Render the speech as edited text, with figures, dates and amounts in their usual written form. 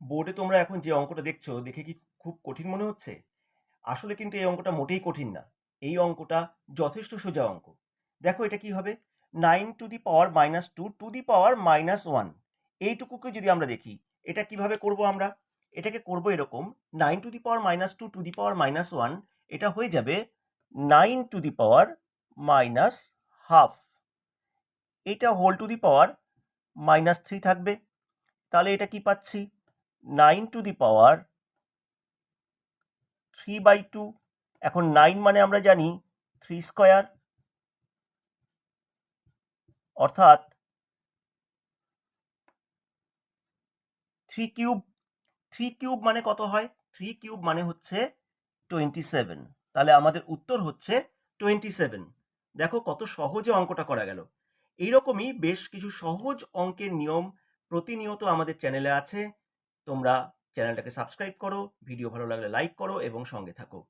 বোর্ডে তোমরা এখন যে অঙ্কটা দেখছো দেখে কি খুব কঠিন মনে হচ্ছে? আসলে কিন্তু এই অঙ্কটা মোটেই কঠিন না। এই অঙ্কটা যথেষ্ট সোজা অঙ্ক। দেখো এটা কি হবে? 9 to the power minus 2 to the power minus 1 এইটুকুকে যদি আমরা দেখি, এটা কিভাবে করব আমরা? এটাকে করব এরকম, 9 to the power minus 2 to the power minus 1 এটা হয়ে যাবে 9 to the power minus half. এটা whole to the power minus 3 থাকবে। তাহলে এটা কি পাচ্ছি? 9 টু দি পাওয়ার 3/2। এখন 9 মানে আমরা জানি 3 স্কয়ার, অর্থাৎ 3 কিউব। 3 কিউব মানে কত হয়? 3 কিউব মানে হচ্ছে 27। তাহলে আমাদের উত্তর হচ্ছে 27। দেখো কত সহজে অঙ্কটা করা গেল। এইরকমই বেশ কিছু সহজ অঙ্কের নিয়ম প্রতিনিয়ত আমাদের চ্যানেলে আছে। তোমরা চ্যানেলটাকে সাবস্ক্রাইব করো, ভিডিও ভালো লাগলে লাইক করো এবং সঙ্গে থাকো।